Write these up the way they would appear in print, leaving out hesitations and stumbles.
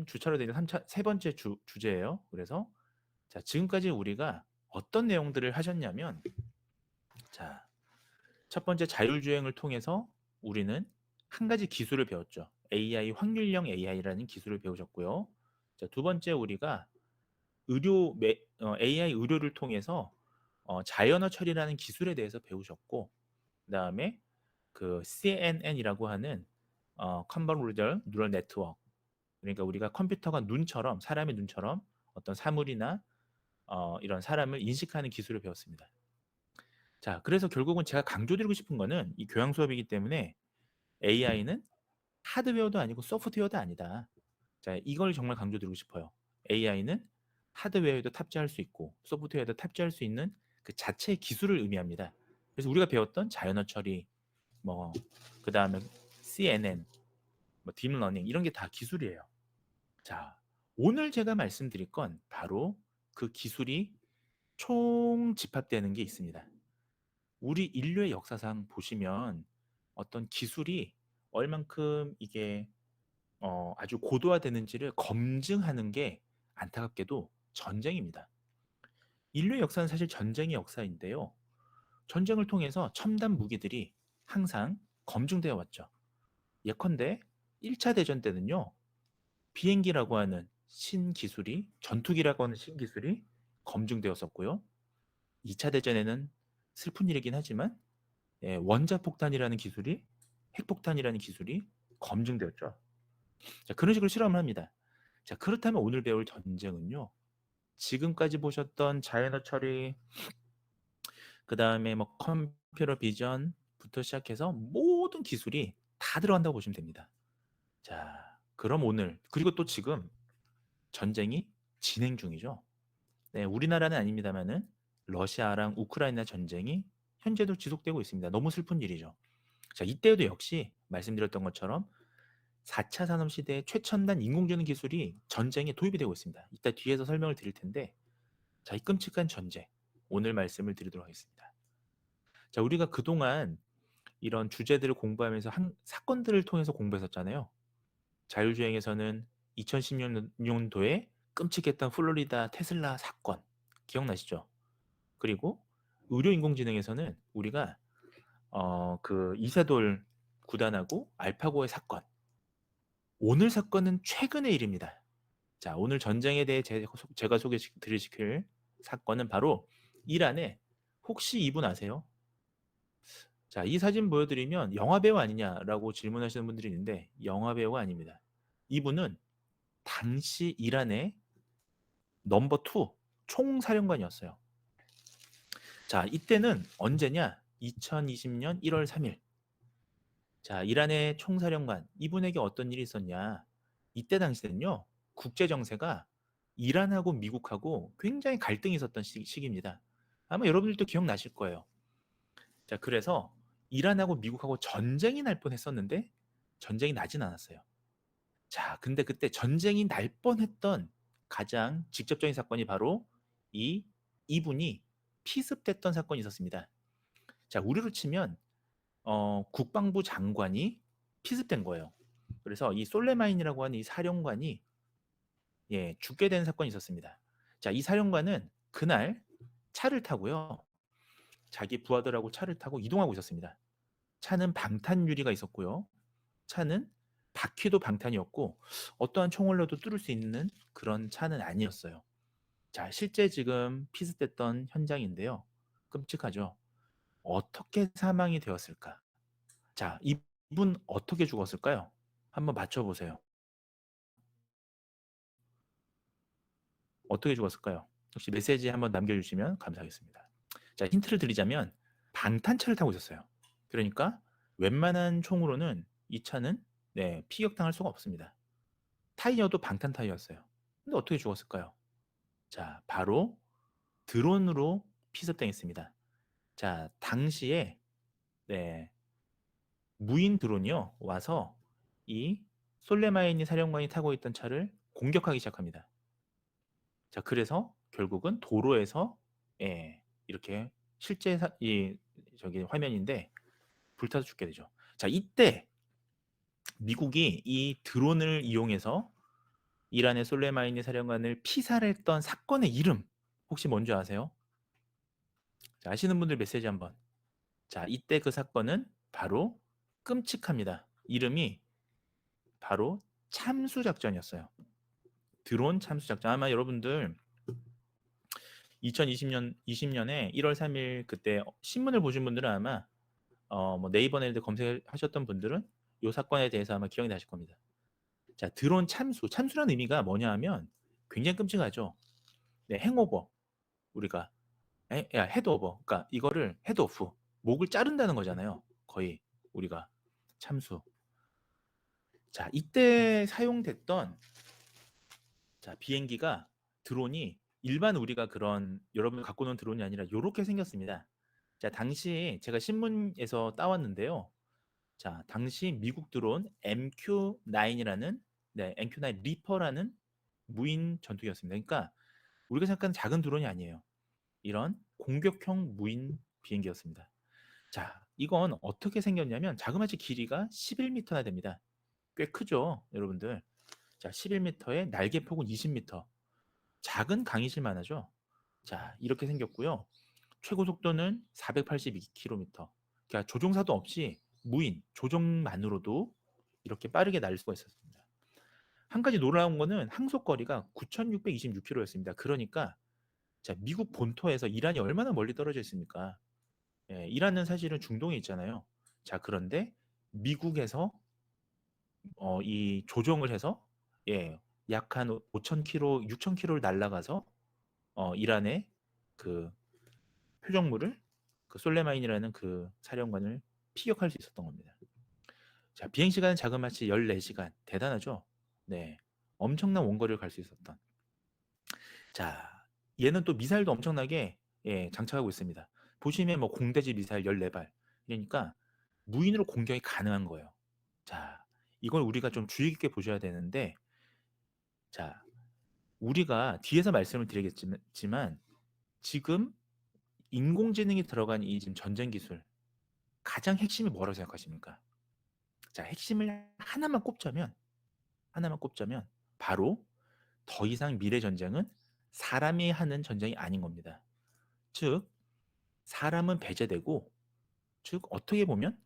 주차로 되는 세 번째 주제예요. 그래서 자, 지금까지 우리가 어떤 내용들을 하셨냐면, 자, 첫 번째 자율주행을 통해서 우리는 한 가지 기술을 배웠죠. AI, 확률형 AI라는 기술을 배우셨고요. 자, 두 번째 우리가 AI 의료를 통해서 자연어 처리라는 기술에 대해서 배우셨고, 그다음에 그 CNN이라고 하는 컨볼루션 뉴럴 네트워크, 그러니까 우리가 컴퓨터가 눈처럼, 사람의 눈처럼 어떤 사물이나 이런 사람을 인식하는 기술을 배웠습니다. 자, 그래서 결국은 제가 강조드리고 싶은 거는 이 교양 수업이기 때문에 AI는 하드웨어도 아니고 소프트웨어도 아니다. 자, 이걸 정말 강조드리고 싶어요. AI는 하드웨어에도 탑재할 수 있고 소프트웨어에도 탑재할 수 있는 그 자체의 기술을 의미합니다. 그래서 우리가 배웠던 자연어 처리, 뭐 그다음에 CNN, 뭐 딥러닝 이런 게 다 기술이에요. 자, 오늘 제가 말씀드릴 건 바로 그 기술이 총 집합되는 게 있습니다. 우리 인류의 역사상 보시면 어떤 기술이 얼만큼 이게 아주 고도화되는지를 검증하는 게 안타깝게도 전쟁입니다. 인류의 역사는 사실 전쟁의 역사인데요. 전쟁을 통해서 첨단 무기들이 항상 검증되어 왔죠. 예컨대 1차 대전 때는요. 비행기라고 하는 신기술이, 전투기라고 하는 신기술이 검증되었었고요. 2차 대전에는 슬픈 일이긴 하지만 원자폭탄이라는 기술이, 핵폭탄이라는 기술이 검증되었죠. 자, 그런 식으로 실험을 합니다. 자, 그렇다면 오늘 배울 전쟁은요. 지금까지 보셨던 자연어 처리, 그 다음에 뭐 컴퓨터 비전부터 시작해서 모든 기술이 다 들어간다고 보시면 됩니다. 자, 그럼 오늘, 그리고 또 지금 전쟁이 진행 중이죠. 네, 우리나라는 아닙니다만은 러시아랑 우크라이나 전쟁이 현재도 지속되고 있습니다. 너무 슬픈 일이죠. 자, 이때에도 역시 말씀드렸던 것처럼 4차 산업시대의 최첨단 인공지능 기술이 전쟁에 도입이 되고 있습니다. 이따 뒤에서 설명을 드릴 텐데, 자, 이 끔찍한 전쟁, 오늘 말씀을 드리도록 하겠습니다. 자, 우리가 그동안 이런 주제들을 공부하면서 사건들을 통해서 공부했었잖아요. 자율주행에서는 2010년도에 끔찍했던 플로리다 테슬라 사건, 기억나시죠? 그리고 의료인공지능에서는 우리가 그 이세돌 구단하고 알파고의 사건, 오늘 사건은 최근의 일입니다. 자, 오늘 전쟁에 대해 제가 소개드리실 사건은 바로 이란에, 혹시 이분 아세요? 자, 이 사진 보여드리면 영화배우 아니냐라고 질문하시는 분들이 있는데 영화배우가 아닙니다. 이분은 당시 이란의 넘버 2 총사령관이었어요. 자, 이때는 언제냐? 2020년 1월 3일. 자, 이란의 총사령관, 이분에게 어떤 일이 있었냐? 이때 당시에는요, 국제 정세가 이란하고 미국하고 굉장히 갈등이 있었던 시기입니다. 아마 여러분들도 기억나실 거예요. 자, 그래서 이란하고 미국하고 전쟁이 날 뻔했었는데 전쟁이 나진 않았어요. 자, 근데 그때 전쟁이 날 뻔했던 가장 직접적인 사건이 바로 이분이 피습됐던 사건이 있었습니다. 자, 우리로 치면 국방부 장관이 피습된 거예요. 그래서 이 솔레마인이라고 하는 이 사령관이 죽게 되는 사건이 있었습니다. 자, 이 사령관은 그날 차를 타고요. 자기 부하들하고 차를 타고 이동하고 있었습니다. 차는 방탄 유리가 있었고요. 차는 바퀴도 방탄이었고 어떠한 총알로도 뚫을 수 있는 그런 차는 아니었어요. 자, 실제 지금 피습됐던 현장인데요. 끔찍하죠. 어떻게 사망이 되었을까? 자, 이분 어떻게 죽었을까요? 한번 맞춰보세요. 어떻게 죽었을까요? 혹시 메시지 한번 남겨주시면 감사하겠습니다. 자, 힌트를 드리자면 방탄차를 타고 있었어요. 그러니까 웬만한 총으로는 이 차는 피격당할 수가 없습니다. 타이어도 방탄 타이어였어요. 근데 어떻게 죽었을까요? 자, 바로 드론으로 피습당했습니다. 자, 당시에 네, 무인 드론이요 와서 이 솔레마이니 사령관이 타고 있던 차를 공격하기 시작합니다. 자, 그래서 결국은 도로에서 이렇게 실제 저기 화면인데 불타서 죽게 되죠. 자, 이때 미국이 이 드론을 이용해서 이란의 솔레이마니 사령관을 피살했던 사건의 이름 혹시 뭔지 아세요? 자, 아시는 분들 메시지 한번. 자, 이때 그 사건은 바로 끔찍합니다. 이름이 바로 참수작전이었어요. 드론 참수작전. 아마 여러분들 2020년에 1월 3일 그때 신문을 보신 분들은 아마 뭐 네이버 내에 검색하셨던 분들은 이 사건에 대해서 아마 기억이 나실 겁니다. 자, 드론 참수. 참수라는 의미가 뭐냐 하면 굉장히 끔찍하죠. 네, 행오버. 우리가 헤드오버. 그러니까 이거를 헤드오프. 목을 자른다는 거잖아요. 거의 우리가 참수. 자, 이때 사용됐던 자, 비행기가 드론이 일반 우리가 그런 여러분 갖고 노는 드론이 아니라 이렇게 생겼습니다. 자, 당시 제가 신문에서 따왔는데요. 자, 당시 미국 드론 MQ-9이라는 MQ-9 리퍼라는 무인 전투기였습니다. 그러니까 우리가 생각하는 작은 드론이 아니에요. 이런 공격형 무인 비행기였습니다. 자, 이건 어떻게 생겼냐면 자그마치 길이가 11m나 됩니다. 꽤 크죠, 여러분들. 자, 11m에 날개 폭은 20m. 작은 강의실만 하죠. 자, 이렇게 생겼고요. 최고 속도는 482km. 그러니까 조종사도 없이 무인, 조종만으로도 이렇게 빠르게 날 수가 있었습니다. 한 가지 놀라운 거는 항속거리가 9,626km였습니다. 그러니까 자, 미국 본토에서 이란이 얼마나 멀리 떨어져 있습니까? 예, 이란은 사실은 중동에 있잖아요. 자, 그런데 미국에서 이 조종을 해서 약 한 5,000km, 6,000km를 날아가서 이란의 그 표적물을 그 솔레마인이라는 그 사령관을 피격할 수 있었던 겁니다. 자, 비행 시간은 자그마치 14시간. 대단하죠? 네. 엄청난 원거리를 갈 수 있었던. 자, 얘는 또 미사일도 엄청나게 장착하고 있습니다. 보시면 뭐 공대지 미사일 14발. 그러니까 무인으로 공격이 가능한 거예요. 자, 이걸 우리가 좀 주의 깊게 보셔야 되는데 자, 우리가 뒤에서 말씀을 드리겠지만 지금 인공지능이 들어간 이 지금 전쟁 기술 가장 핵심이 뭐라고 생각하십니까? 자, 핵심을 하나만 꼽자면 바로 더 이상 미래 전쟁은 사람이 하는 전쟁이 아닌 겁니다. 즉 사람은 배제되고 즉 어떻게 보면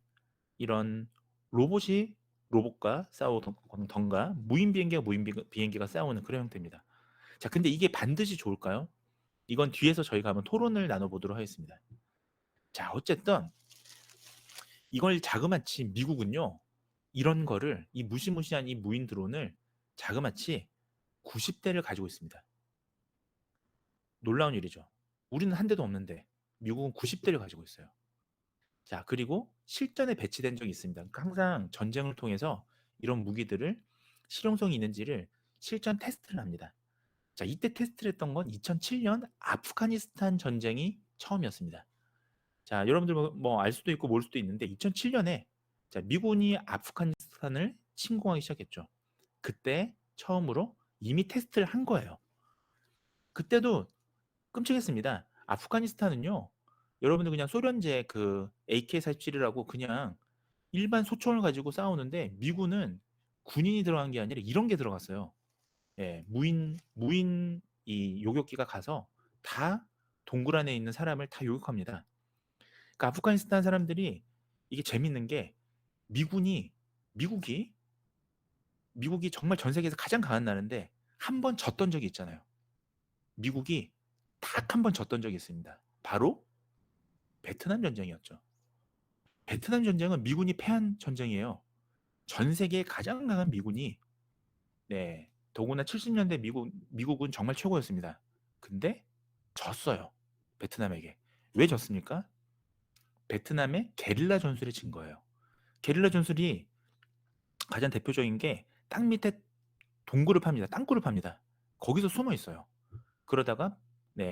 이런 로봇이 로봇과 싸우던가 무인 비행기가 무인 비행기가 싸우는 그런 형태입니다. 자, 근데 이게 반드시 좋을까요? 이건 뒤에서 저희가 한번 토론을 나눠보도록 하겠습니다. 자, 어쨌든 이걸 자그마치 미국은요. 이런 거를 이 무시무시한 이 무인 드론을 자그마치 90대를 가지고 있습니다. 놀라운 일이죠. 우리는 한 대도 없는데 미국은 90대를 가지고 있어요. 자, 그리고 실전에 배치된 적이 있습니다. 그러니까 항상 전쟁을 통해서 이런 무기들을 실용성이 있는지를 실전 테스트를 합니다. 자, 이때 테스트를 했던 건 2007년 아프가니스탄 전쟁이 처음이었습니다. 자, 여러분들 뭐 알 수도 있고 모를 수도 있는데 2007년에 자, 미군이 아프가니스탄을 침공하기 시작했죠. 그때 처음으로 이미 테스트를 한 거예요. 그때도 끔찍했습니다. 아프가니스탄은요. 여러분들 그냥 소련제 그 AK-47이라고 그냥 일반 소총을 가지고 싸우는데 미군은 군인이 들어간 게 아니라 이런 게 들어갔어요. 예, 무인 이 요격기가 가서 다 동굴 안에 있는 사람을 다 요격합니다. 그러니까 아프가니스탄 사람들이 이게 재밌는 게 미군이 미국이 미국이 정말 전 세계에서 가장 강한 나라인데 한 번 졌던 적이 있잖아요. 미국이 딱 한 번 졌던 적이 있습니다. 바로 베트남 전쟁이었죠. 베트남 전쟁은 미군이 패한 전쟁이에요. 전 세계에 가장 강한 미군이 더구나 70년대 미국은 정말 최고였습니다. 근데 졌어요. 베트남에게. 왜 졌습니까? 베트남의 게릴라 전술에 진 거예요. 게릴라 전술이 가장 대표적인 게 땅 밑에 동굴을 팝니다. 땅굴을 팝니다. 거기서 숨어 있어요. 그러다가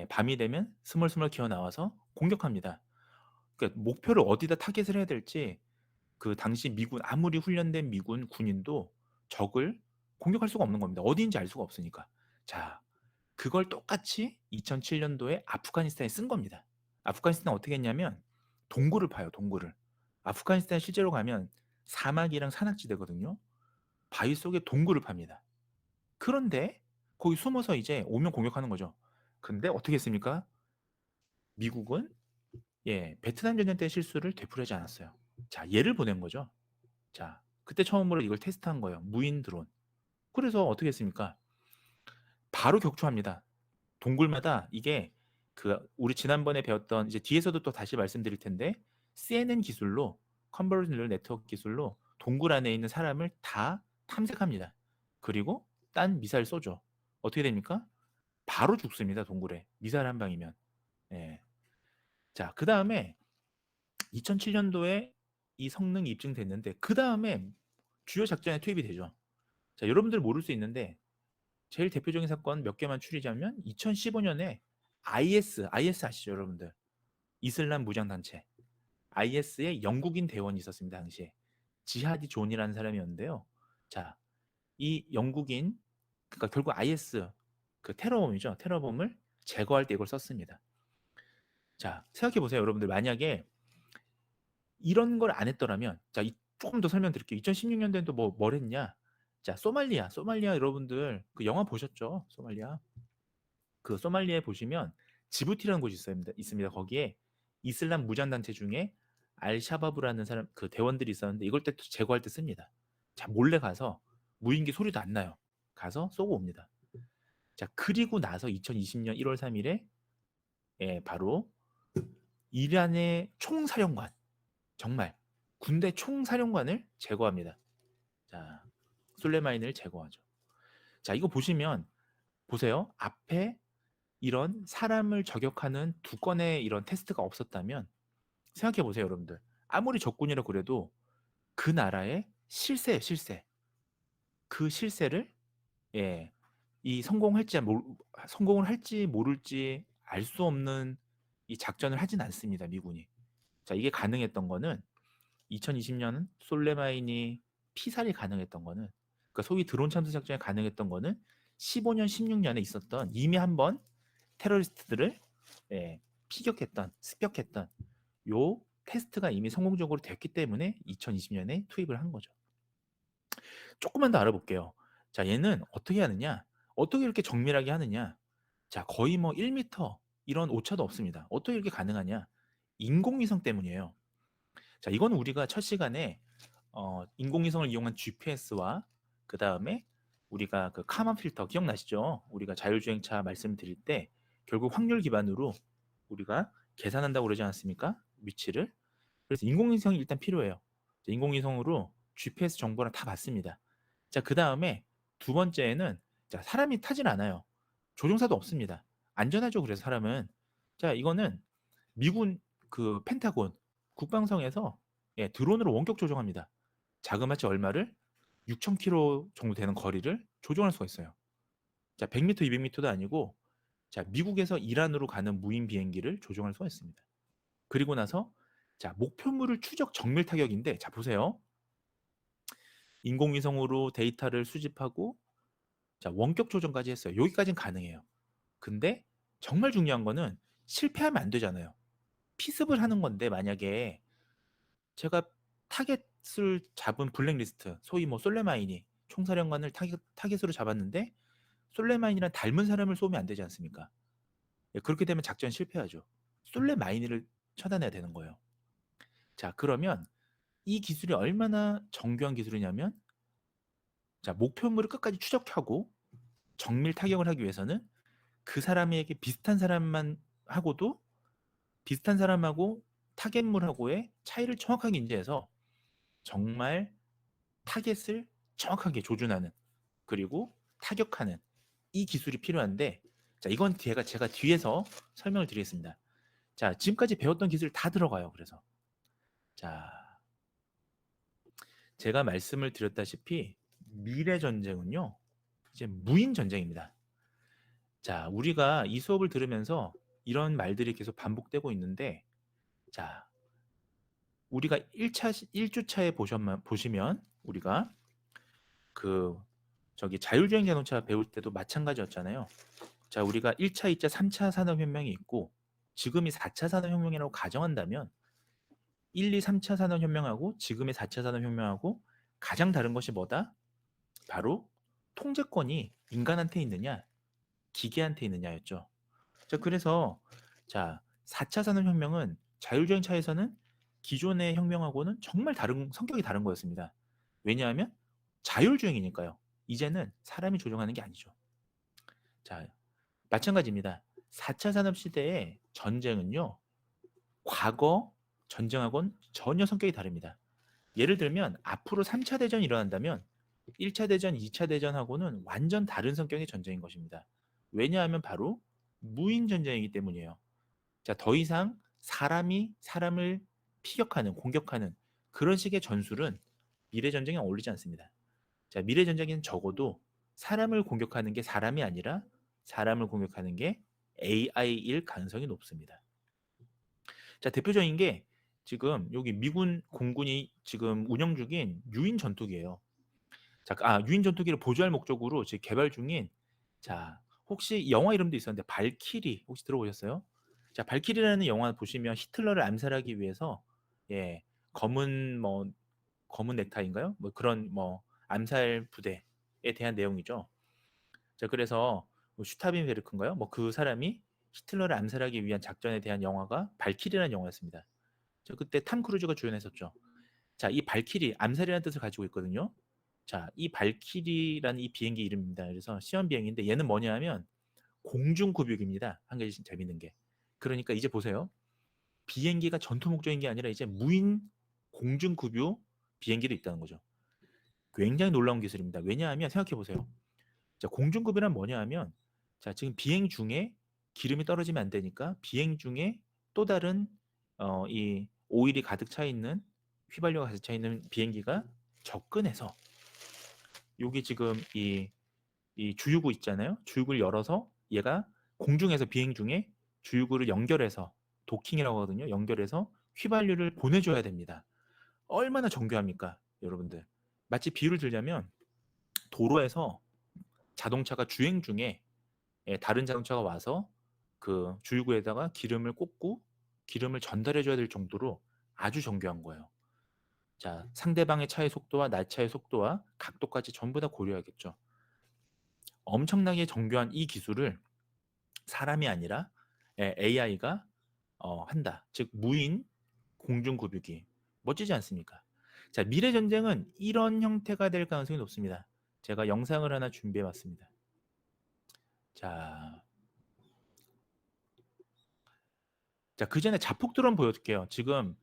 밤이 되면 스멀스멀 기어 나와서 공격합니다. 그러니까 목표를 어디다 타겟을 해야 될지 그 당시 미군 아무리 훈련된 미군 군인도 적을 공격할 수가 없는 겁니다. 어디인지 알 수가 없으니까. 자, 그걸 똑같이 2007년도에 아프가니스탄에 쓴 겁니다. 아프가니스탄 어떻게 했냐면 동굴을 파요. 동굴을. 아프가니스탄 실제로 가면 사막이랑 산악지대거든요. 바위 속에 동굴을 팝니다. 그런데 거기 숨어서 이제 오면 공격하는 거죠. 근데 어떻게 했습니까? 미국은 베트남 전쟁 때 실수를 되풀이하지 않았어요. 자, 얘를 보낸 거죠. 자, 그때 처음으로 이걸 테스트한 거예요. 무인 드론. 그래서 어떻게 했습니까? 바로 격추합니다. 동굴마다 이게 그 우리 지난번에 배웠던 이제 뒤에서도 또 다시 말씀드릴 텐데 CNN 기술로 컨버전 뉴럴 네트워크 기술로 동굴 안에 있는 사람을 다 탐색합니다. 그리고 딴 미사일 쏘죠. 어떻게 됩니까? 바로 죽습니다. 동굴에 미사일 한 방이면. 예. 자, 그 다음에 2007년도에 이 성능이 입증됐는데 그 다음에 주요 작전에 투입이 되죠. 자, 여러분들 모를 수 있는데 제일 대표적인 사건 몇 개만 추리자면 2015년에 IS 아시죠, 여러분들? 이슬람 무장단체 IS의 영국인 대원이 있었습니다. 당시에 지하디 존이라는 사람이었는데요. 자, 이 영국인 그러니까 결국 IS 그 테러범이죠. 테러범을 제거할 때 이걸 썼습니다. 자, 생각해 보세요, 여러분들. 만약에 이런 걸 안 했더라면, 자, 조금 더 설명드릴게요. 2016년도에도 뭘 했냐? 자, 소말리아 여러분들 그 영화 보셨죠? 소말리아. 그 소말리아에 보시면 지부티라는 곳이 있습니다. 거기에 이슬람 무장단체 중에 알샤바브라는 사람 그 대원들이 있었는데 이걸 때 제거할 때 씁니다. 자, 몰래 가서 무인기 소리도 안 나요. 가서 쏘고 옵니다. 자, 그리고 나서 2020년 1월 3일에 바로 이란의 총사령관, 정말 군대 총사령관을 제거합니다. 자, 솔레마니를 제거하죠. 자, 이거 보시면 보세요. 앞에 이런 사람을 저격하는 두 건의 이런 테스트가 없었다면 생각해 보세요, 여러분들. 아무리 적군이라 그래도 그 나라의 실세. 그 실세를 이 성공을 할지 모를지 알 수 없는 이 작전을 하진 않습니다, 미군이. 자, 이게 가능했던 거는 2020년 솔레마니 피살이 가능했던 거는 그러니까 소위 드론 참사 작전이 가능했던 거는 15년, 16년에 있었던 이미 한번 테러리스트들을 습격했던 요 테스트가 이미 성공적으로 됐기 때문에 2020년에 투입을 한 거죠. 조금만 더 알아볼게요. 자, 얘는 어떻게 하느냐? 어떻게 이렇게 정밀하게 하느냐? 자, 거의 뭐 1m 이런 오차도 없습니다. 어떻게 이렇게 가능하냐? 인공위성 때문이에요. 자, 이거는 우리가 첫 시간에 인공위성을 이용한 GPS와 그 다음에 우리가 그 카만 필터 기억나시죠? 우리가 자율주행차 말씀드릴 때 결국 확률 기반으로 우리가 계산한다고 그러지 않습니까? 위치를. 그래서 인공위성이 일단 필요해요. 인공위성으로 GPS 정보를 다 받습니다. 자, 그 다음에 두 번째에는 자, 사람이 타진 않아요. 조종사도 없습니다. 안전하죠. 그래서 사람은 자, 이거는 미군 그 펜타곤 국방성에서 드론으로 원격 조종합니다. 자그마치 얼마를 6,000km 정도 되는 거리를 조종할 수가 있어요. 자, 100m, 200m도 아니고 자, 미국에서 이란으로 가는 무인 비행기를 조종할 수가 있습니다. 그리고 나서 자, 목표물을 추적 정밀 타격인데 자, 보세요. 인공위성으로 데이터를 수집하고 자, 원격 조정까지 했어요. 여기까지는 가능해요. 근데 정말 중요한 거는 실패하면 안 되잖아요. 피습을 하는 건데 만약에 제가 타겟을 잡은 블랙리스트, 소위 뭐 솔레마이니 총사령관을 타겟으로 잡았는데 솔레마이니랑 닮은 사람을 쏘면 안 되지 않습니까? 그렇게 되면 작전 실패하죠. 솔레마이니를 처단해야 되는 거예요. 자, 그러면 이 기술이 얼마나 정교한 기술이냐면 자, 목표물을 끝까지 추적하고 정밀 타격을 하기 위해서는 그 사람에게 비슷한 사람만 하고도 비슷한 사람하고 타겟물하고의 차이를 정확하게 인지해서 정말 타겟을 정확하게 조준하는 그리고 타격하는 이 기술이 필요한데 자, 이건 제가 뒤에서 설명을 드리겠습니다. 자, 지금까지 배웠던 기술 다 들어가요. 그래서 자, 제가 말씀을 드렸다시피 미래 전쟁은요 이제 무인 전쟁입니다. 자, 우리가 이 수업을 들으면서 이런 말들이 계속 반복되고 있는데 자, 우리가 1주차에 보시면 우리가 그 저기 자율주행 자동차 배울 때도 마찬가지였잖아요. 자, 우리가 1차, 2차, 3차 산업혁명이 있고 지금이 4차 산업혁명이라고 가정한다면 1, 2, 3차 산업혁명하고 지금의 4차 산업혁명하고 가장 다른 것이 뭐다? 바로 통제권이 인간한테 있느냐, 기계한테 있느냐였죠. 자, 그래서 자, 4차 산업혁명은 자율주행 차에서는 기존의 혁명하고는 정말 다른 성격이 다른 거였습니다. 왜냐하면 자율주행이니까요. 이제는 사람이 조종하는 게 아니죠. 자, 마찬가지입니다. 4차 산업 시대의 전쟁은요. 과거 전쟁하고는 전혀 성격이 다릅니다. 예를 들면 앞으로 3차 대전이 일어난다면 1차 대전, 2차 대전하고는 완전 다른 성격의 전쟁인 것입니다. 왜냐하면 바로 무인 전쟁이기 때문이에요. 자, 더 이상 사람이 사람을 피격하는, 공격하는 그런 식의 전술은 미래 전쟁에 어울리지 않습니다. 자, 미래 전쟁에는 적어도 사람을 공격하는 게 사람이 아니라 사람을 공격하는 게 AI일 가능성이 높습니다. 자, 대표적인 게 지금 여기 미군 공군이 지금 운영 중인 유인 전투기예요. 자, 유인 전투기를 보조할 목적으로 지금 개발 중인, 자, 혹시 영화 이름도 있었는데 발키리 혹시 들어보셨어요? 자, 발키리라는 영화 보시면 히틀러를 암살하기 위해서, 예, 검은 뭐 검은 넥타이인가요? 뭐 그런 뭐 암살 부대에 대한 내용이죠. 자, 그래서 뭐 슈타빈 베르크인가요? 뭐 그 사람이 히틀러를 암살하기 위한 작전에 대한 영화가 발키리라는 영화였습니다. 자, 그때 탐 크루즈가 주연했었죠. 자, 이 발키리 암살이라는 뜻을 가지고 있거든요. 자, 이 발키리라는 이 비행기 이름입니다. 그래서 시험 비행인데 얘는 뭐냐면 공중급육입니다. 한 가지 재밌는 게. 그러니까 이제 보세요. 비행기가 전투 목적인 게 아니라 이제 무인 공중급유 비행기도 있다는 거죠. 굉장히 놀라운 기술입니다. 왜냐하면 생각해 보세요. 자, 공중급유란 뭐냐 하면, 자, 지금 비행 중에 기름이 떨어지면 안 되니까 비행 중에 또 다른 이 오일이 가득 차 있는, 휘발유가 가득 차 있는 비행기가 접근해서 여기 지금 이 주유구 있잖아요. 주유구를 열어서 얘가 공중에서 비행 중에 주유구를 연결해서, 도킹이라고 하거든요. 연결해서 휘발유를 보내줘야 됩니다. 얼마나 정교합니까, 여러분들? 마치 비유를 들자면 도로에서 자동차가 주행 중에, 다른 자동차가 와서 그 주유구에다가 기름을 꽂고 기름을 전달해 줘야 될 정도로 아주 정교한 거예요. 자, 상대방의 차의 속도와 나 차의 속도와 각도까지 전부 다 고려하겠죠. 엄청나게 정교한 이 기술을 사람이 아니라 AI가 한다. 즉 무인 공중급유기. 멋지지 않습니까? 자, 미래 전쟁은 이런 형태가 될 가능성이 높습니다. 제가 영상을 하나 준비해 봤습니다. 자, 그 전에 자폭 드론 보여줄게요. 지금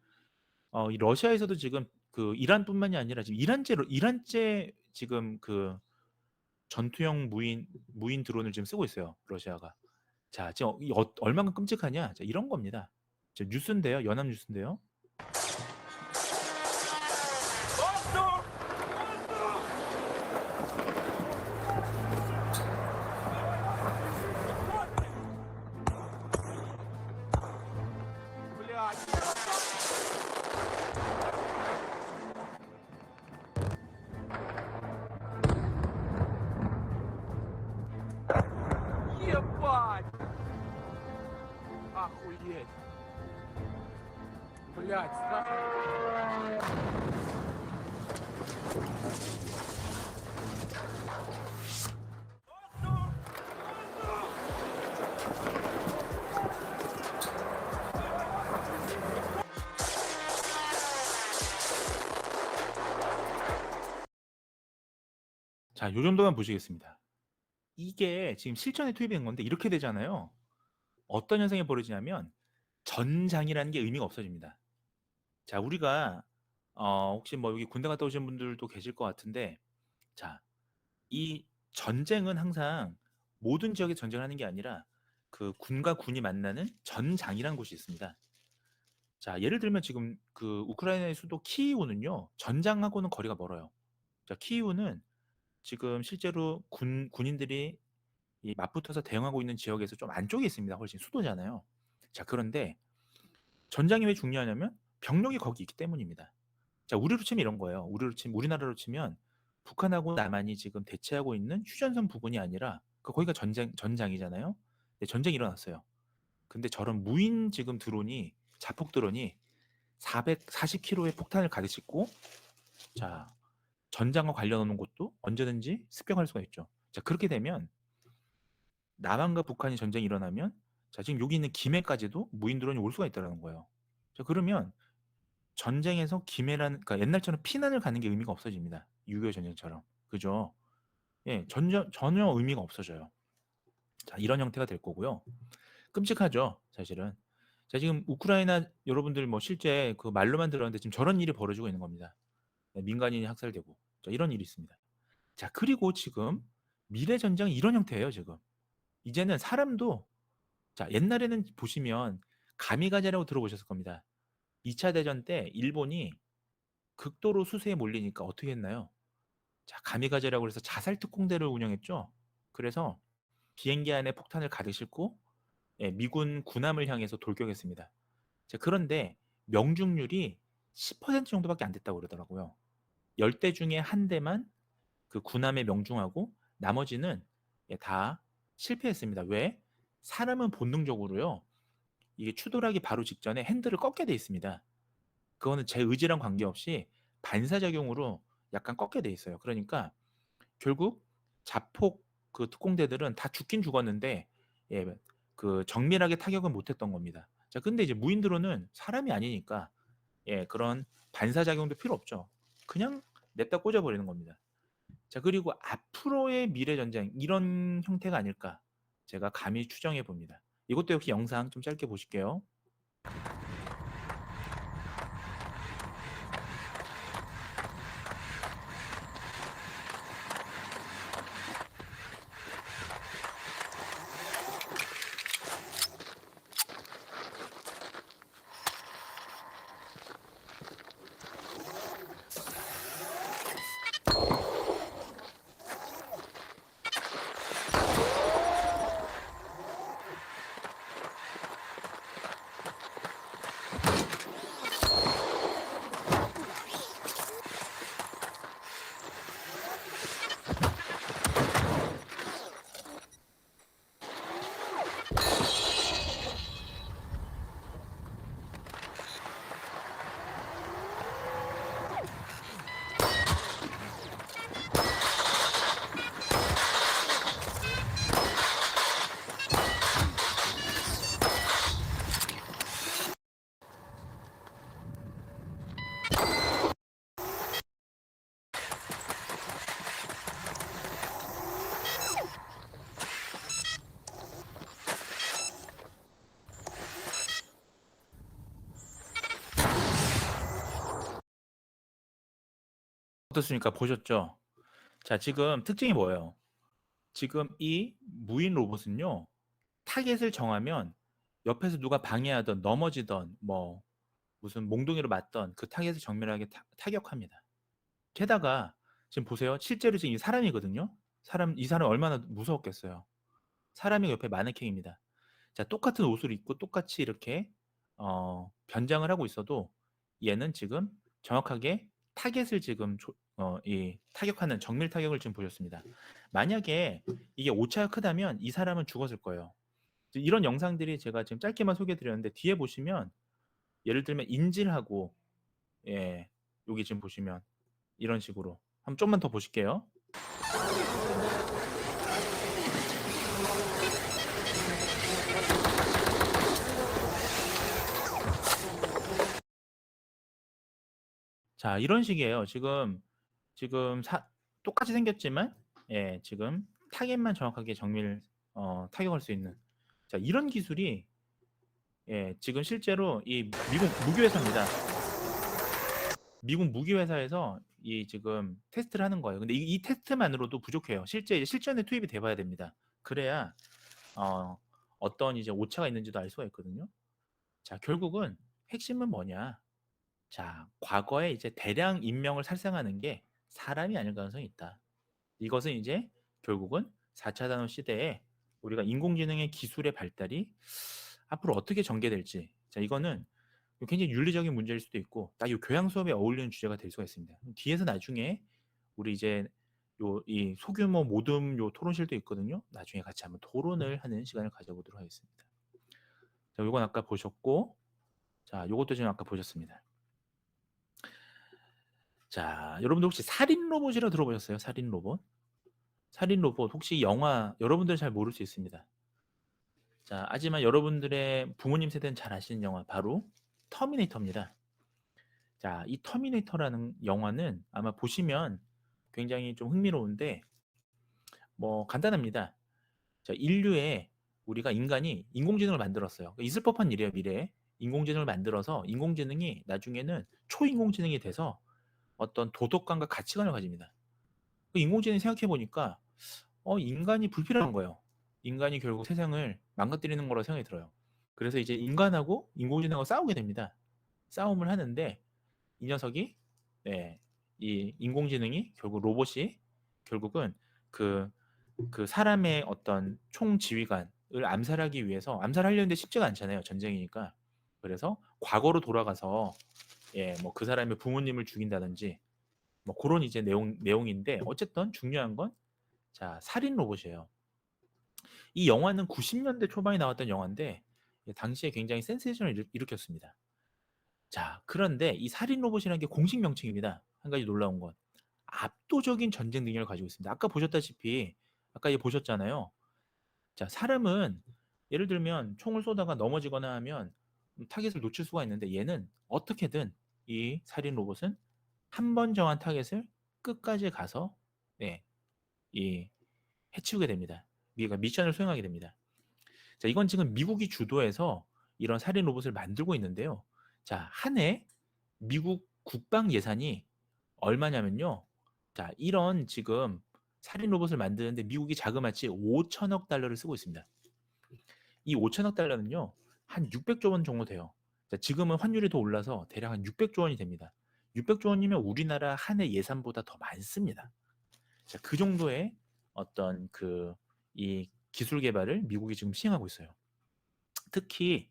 이 러시아에서도 지금 그 이란뿐만이 아니라 지금 이란제 지금 그 전투형 무인 드론을 지금 쓰고 있어요. 러시아가. 자, 지금 얼마나 끔찍하냐? 자, 이런 겁니다. 자, 뉴스인데요. 연합 뉴스인데요. Ебать! Охуеть! Блять, страшно. 자, 요 정도만 보시겠습니다. 이게 지금 실전에 투입된 건데 이렇게 되잖아요. 어떤 현상이 벌어지냐면 전장이라는 게 의미가 없어집니다. 자, 우리가 혹시 뭐 여기 군대 갔다 오신 분들도 계실 것 같은데, 자, 이 전쟁은 항상 모든 지역에 전쟁을 하는 게 아니라 그 군과 군이 만나는 전장이라는 곳이 있습니다. 자, 예를 들면 지금 그 우크라이나의 수도 키이우는요, 전장하고는 거리가 멀어요. 자, 키이우는 지금 실제로 군인들이 이 맞붙어서 대응하고 있는 지역에서 좀 안쪽에 있습니다. 훨씬 수도잖아요. 자, 그런데 전장이 왜 중요하냐면 병력이 거기 있기 때문입니다. 자, 우리로 치면 이런 거예요. 우리나라로 치면 북한하고 남한이 지금 대치하고 있는 휴전선 부근이 아니라 거기가 전장이잖아요. 네, 전쟁이 일어났어요. 근데 저런 무인 지금 드론이, 자폭 드론이 440km의 폭탄을 가득 싣고, 자, 전장과 관련 없는 곳도 언제든지 습격할 수가 있죠. 자, 그렇게 되면 남한과 북한이 전쟁이 일어나면 자, 지금 여기 있는 김해까지도 무인 드론이 올 수가 있다는 거예요. 자, 그러면 전쟁에서 김해라는, 그러니까 옛날처럼 피난을 가는 게 의미가 없어집니다. 6.25 전쟁처럼. 그죠? 예, 전혀 의미가 없어져요. 자, 이런 형태가 될 거고요. 끔찍하죠, 사실은. 자, 지금 우크라이나 여러분들 뭐 실제 그 말로만 들었는데 지금 저런 일이 벌어지고 있는 겁니다. 네, 민간인이 학살되고. 자, 이런 일이 있습니다. 자, 그리고 지금 미래 전쟁은 이런 형태예요, 지금. 이제는 사람도, 자, 옛날에는 보시면 가미가제라고 들어보셨을 겁니다. 2차 대전 때 일본이 극도로 수세에 몰리니까 어떻게 했나요? 자, 가미가제라고 해서 자살 특공대를 운영했죠. 그래서 비행기 안에 폭탄을 가득 싣고 예, 미군 군함을 향해서 돌격했습니다. 자, 그런데 명중률이 10% 정도밖에 안 됐다고 그러더라고요. 10대 중에 한 대만 그 군함에 명중하고 나머지는 예, 다 실패했습니다. 왜? 사람은 본능적으로요. 이게 추돌하기 바로 직전에 핸들을 꺾게 돼 있습니다. 그거는 제 의지랑 관계없이 반사작용으로 약간 꺾게 돼 있어요. 그러니까 결국 자폭 그 특공대들은 다 죽긴 죽었는데 예, 그 정밀하게 타격은 못했던 겁니다. 자, 근데 이제 무인 드론은 사람이 아니니까 예, 그런 반사작용도 필요 없죠. 그냥 냅다 꽂아버리는 겁니다. 자, 그리고 앞으로의 미래 전쟁 이런 형태가 아닐까 제가 감히 추정해 봅니다. 이것도 역시 영상 좀 짧게 보실게요. 어떻습니까? 보셨죠? 자, 지금 특징이 뭐예요? 지금 이 무인 로봇은요, 타겟을 정하면 옆에서 누가 방해하던 넘어지던 뭐 무슨 몽둥이로 맞던 그 타겟을 정밀하게 타격합니다. 게다가 지금 보세요. 실제로 지금 이 사람이거든요. 이 사람 얼마나 무서웠겠어요. 사람이 옆에 마네킹입니다. 자, 똑같은 옷을 입고 똑같이 이렇게 변장을 하고 있어도 얘는 지금 정확하게 타겟을 지금 이 타격하는 정밀 타격을 지금 보였습니다. 만약에 이게 오차가 크다면 이 사람은 죽었을 거예요. 이런 영상들이 제가 지금 짧게만 소개해 드렸는데 뒤에 보시면 예를 들면 인질하고 예, 여기 지금 보시면 이런 식으로 한번 좀만 더 보실게요. 자, 이런 식이에요. 지금 똑같이 생겼지만 예, 지금 타겟만 정확하게 타격할 수 있는 자, 이런 기술이 예, 지금 실제로 이 미국 무기회사입니다. 미국 무기회사에서 이 지금 테스트를 하는 거예요. 근데 이 테스트만으로도 부족해요. 실제 이제 실전에 투입이 돼봐야 됩니다. 그래야 어떤 이제 오차가 있는지도 알 수가 있거든요. 자, 결국은 핵심은 뭐냐? 자, 과거에 이제 대량 인명을 살생하는 게 사람이 아닐 가능성이 있다. 이것은 이제 결국은 4차 산업 시대에 우리가 인공지능의 기술의 발달이 앞으로 어떻게 전개될지, 자, 이거는 굉장히 윤리적인 문제일 수도 있고, 딱 이 교양 수업에 어울리는 주제가 될 수가 있습니다. 뒤에서 나중에 우리 이제 이 소규모 모듬 토론실도 있거든요. 나중에 같이 한번 토론을 하는 시간을 가져보도록 하겠습니다. 자, 요건 아까 보셨고, 자, 요것도 지금 아까 보셨습니다. 자, 여러분들 혹시 살인 로봇이라고 들어보셨어요? 살인 로봇? 살인 로봇 혹시 영화 여러분들 잘 모를 수 있습니다. 자, 하지만 여러분들의 부모님 세대는 잘 아시는 영화 바로 터미네이터입니다. 자, 이 터미네이터라는 영화는 아마 보시면 굉장히 좀 흥미로운데 뭐 간단합니다. 자, 인류의 우리가 인간이 인공지능을 만들었어요. 그러니까 있을 법한 일이에요, 미래에. 인공지능을 만들어서 인공지능이 나중에는 초인공지능이 돼서 어떤 도덕관과 가치관을 가집니다. 그 인공지능이 생각해 보니까 인간이 불필요한 거예요. 인간이 결국 세상을 망가뜨리는 거라고 생각이 들어요. 그래서 이제 인간하고 인공지능하고 싸우게 됩니다. 싸움을 하는데 이 녀석이 네, 이 인공지능이 결국 로봇이 결국은 그, 그 사람의 어떤 총지휘관을 암살하기 위해서 암살하려는데 쉽지가 않잖아요. 전쟁이니까. 그래서 과거로 돌아가서 뭐 그 사람의 부모님을 죽인다든지 뭐 그런 이제 내용인데 어쨌든 중요한 건 자, 살인 로봇이에요. 이 영화는 90년대 초반에 나왔던 영화인데 당시에 굉장히 센세이션을 일으켰습니다. 자, 그런데 이 살인 로봇이라는 게 공식 명칭입니다. 한 가지 놀라운 건 압도적인 전쟁 능력을 가지고 있습니다. 아까 보셨다시피 아까 보셨잖아요. 자, 사람은 예를 들면 총을 쏘다가 넘어지거나 하면 타겟을 놓칠 수가 있는데 얘는 어떻게든 이 살인 로봇은 한 번 정한 타겟을 끝까지 가서 이 해치우게 됩니다. 그러니까 미션을 수행하게 됩니다. 자, 이건 지금 미국이 주도해서 이런 살인 로봇을 만들고 있는데요. 자, 한 해 미국 국방 예산이 얼마냐면요. 자, 이런 지금 살인 로봇을 만드는데 미국이 자그마치 5천억 달러를 쓰고 있습니다. 이 5천억 달러는요. 한 600조 원 정도 돼요. 자, 지금은 환율이 더 올라서 대략 한 600조 원이 됩니다. 600조 원이면 우리나라 한 해 예산보다 더 많습니다. 자, 그 정도의 어떤 이 기술 개발을 미국이 지금 시행하고 있어요. 특히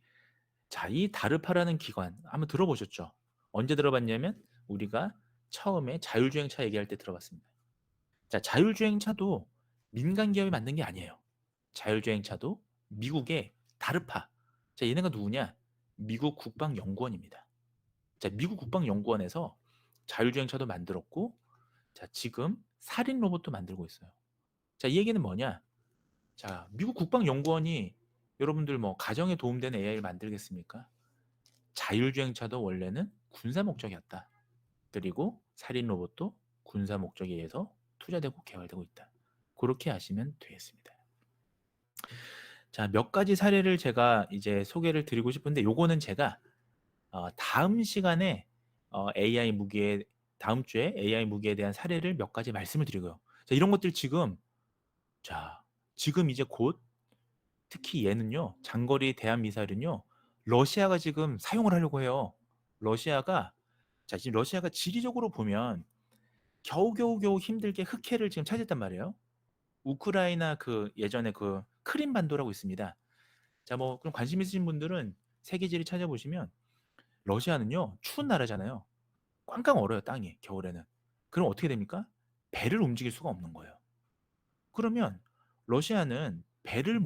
자, 이 다르파라는 기관 한번 들어보셨죠? 언제 들어봤냐면 우리가 처음에 자율주행차 얘기할 때 들어봤습니다. 자, 자율주행차도 민간 기업이 만든 게 아니에요. 자율주행차도 미국의 다르파. 자, 얘네가 누구냐? 미국 국방연구원입니다. 자, 미국 국방연구원에서 자율주행차도 만들었고, 자, 지금 살인 로봇도 만들고 있어요. 자, 이 얘기는 뭐냐? 자, 미국 국방연구원이 여러분들 뭐 가정에 도움되는 AI를 만들겠습니까? 자율주행차도 원래는 군사 목적이었다. 그리고 살인 로봇도 군사 목적에 의해서 투자되고 개발되고 있다. 그렇게 아시면 되겠습니다. 자, 몇 가지 사례를 제가 이제 소개를 드리고 싶은데 요거는 제가 다음 시간에 AI 무기에 다음 주에 AI 무기에 대한 사례를 몇 가지 말씀을 드리고요. 자, 이런 것들 자, 지금 이제 곧 특히 얘는요. 장거리 대한 미사일은요. 러시아가 지금 사용을 하려고 해요. 러시아가 자, 지금 러시아가 지리적으로 보면 겨우겨우 힘들게 흑해를 지금 차지했단 말이에요. 우크라이나 예전에 크림 반도라고 있습니다. 자, 뭐 그럼 관심 있으신 분들은 세계 지리 찾아보시면 러시아는요. 추운 나라잖아요. 꽝꽝 얼어요, 땅이 겨울에는. 그럼 어떻게 됩니까? 배를 움직일 수가 없는 거예요. 그러면 러시아는 배를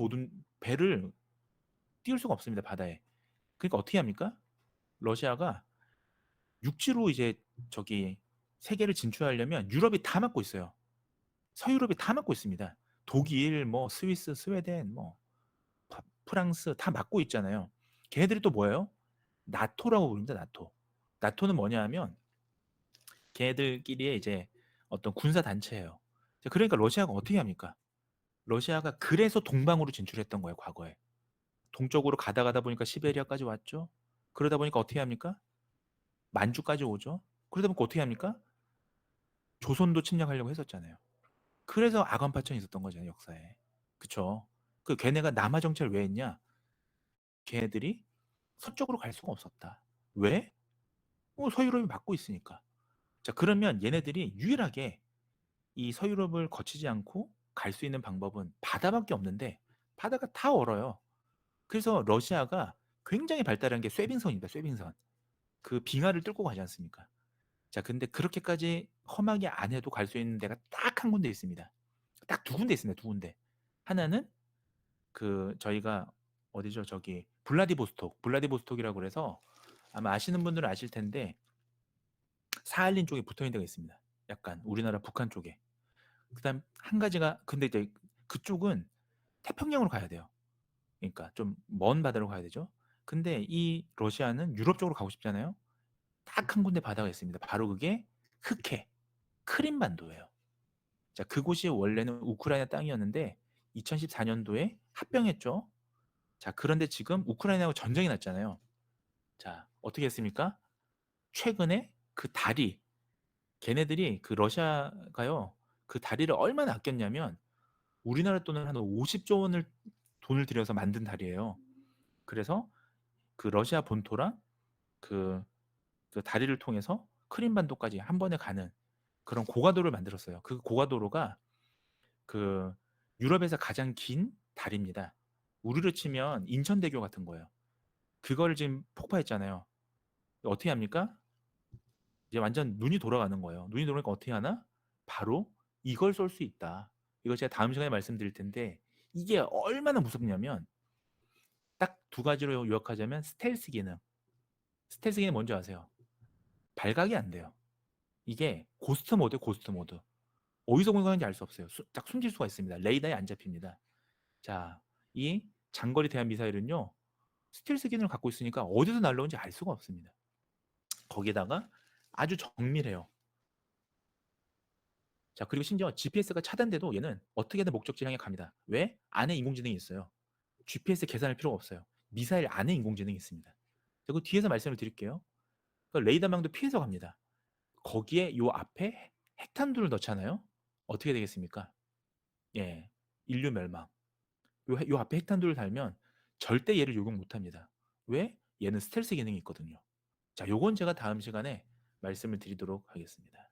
띄울 수가 없습니다, 바다에. 그러니까 어떻게 합니까? 러시아가 육지로 이제 저기 세계를 진출하려면 유럽이 다 막고 있어요. 서유럽이 다 막고 있습니다. 독일, 뭐 스위스, 스웨덴, 뭐 프랑스 다 막고 있잖아요. 걔네들이 또 뭐예요? 나토라고 부릅니다. 나토. 나토는 뭐냐 하면 걔네들끼리의 이제 어떤 군사 단체예요. 그러니까 러시아가 어떻게 합니까? 러시아가 그래서 동방으로 진출했던 거예요, 과거에. 동쪽으로 가다 보니까 시베리아까지 왔죠. 그러다 보니까 어떻게 합니까? 만주까지 오죠. 그러다 보니까 어떻게 합니까? 조선도 침략하려고 했었잖아요. 그래서 아관파천이 있었던 거잖아요, 역사에. 그쵸? 걔네가 남하 정책을 왜 했냐? 걔네들이 서쪽으로 갈 수가 없었다. 왜? 서유럽이 막고 있으니까. 자, 그러면 얘네들이 유일하게 이 서유럽을 거치지 않고 갈 수 있는 방법은 바다밖에 없는데 바다가 다 얼어요. 그래서 러시아가 굉장히 발달한 게 쇠빙선입니다. 쇠빙선. 그 빙하를 뚫고 가지 않습니까? 자, 근데 그렇게까지 험하게 안 해도 갈 수 있는 데가 딱 한 군데 있습니다. 딱 두 군데 있습니다. 두 군데. 하나는 저희가 어디죠? 저기 블라디보스톡이라고 그래서 아마 아시는 분들은 아실 텐데 사할린 쪽에 붙어 있는 데가 있습니다. 약간 우리나라 북한 쪽에. 그다음 한 가지가 근데 이제 그쪽은 태평양으로 가야 돼요. 그러니까 좀 먼 바다로 가야 되죠. 근데 이 러시아는 유럽 쪽으로 가고 싶잖아요. 딱 한 군데 바다가 있습니다. 바로 그게 흑해, 크림 반도예요. 자, 그곳이 원래는 우크라이나 땅이었는데 2014년도에 합병했죠. 자, 그런데 지금 우크라이나하고 전쟁이 났잖아요. 자, 어떻게 했습니까? 최근에 그 다리, 걔네들이 그 러시아가요, 그 다리를 얼마나 아꼈냐면 우리나라 돈을 한 50조 원을 돈을 들여서 만든 다리예요. 그래서 그 러시아 본토랑 그, 그 다리를 통해서 크림반도까지 한 번에 가는 그런 고가도를 만들었어요. 그 고가도로가 그 유럽에서 가장 긴 다리입니다. 우리로 치면 인천대교 같은 거예요. 그거를 지금 폭파했잖아요. 어떻게 합니까? 이제 완전 눈이 돌아가는 거예요. 눈이 돌아가니까 어떻게 하나? 바로 이걸 쏠 수 있다. 이거 제가 다음 시간에 말씀드릴 텐데 이게 얼마나 무섭냐면 딱 두 가지로 요약하자면 스텔스 기능. 스텔스 기능 뭔지 아세요? 발각이 안 돼요. 이게 고스트 모드, 고스트 모드. 어디서 공격하는지 알 수 없어요. 딱 숨길 수가 있습니다. 레이더에 안 잡힙니다. 자, 이 장거리 대한 미사일은요, 스텔스 기능을 갖고 있으니까 어디서 날라오는지 알 수가 없습니다. 거기다가 아주 정밀해요. 자, 그리고 심지어 GPS가 차단돼도 얘는 어떻게든 목적지를 향해 갑니다. 왜? 안에 인공지능이 있어요. GPS 계산할 필요가 없어요. 미사일 안에 인공지능이 있습니다. 그리고 뒤에서 말씀을 드릴게요. 그 레이더망도 피해서 갑니다. 거기에 요 앞에 핵탄두를 넣잖아요. 어떻게 되겠습니까? 예, 인류 멸망. 요 앞에 핵탄두를 달면 절대 얘를 요격 못합니다. 왜? 얘는 스텔스 기능이 있거든요. 자, 요건 제가 다음 시간에 말씀을 드리도록 하겠습니다.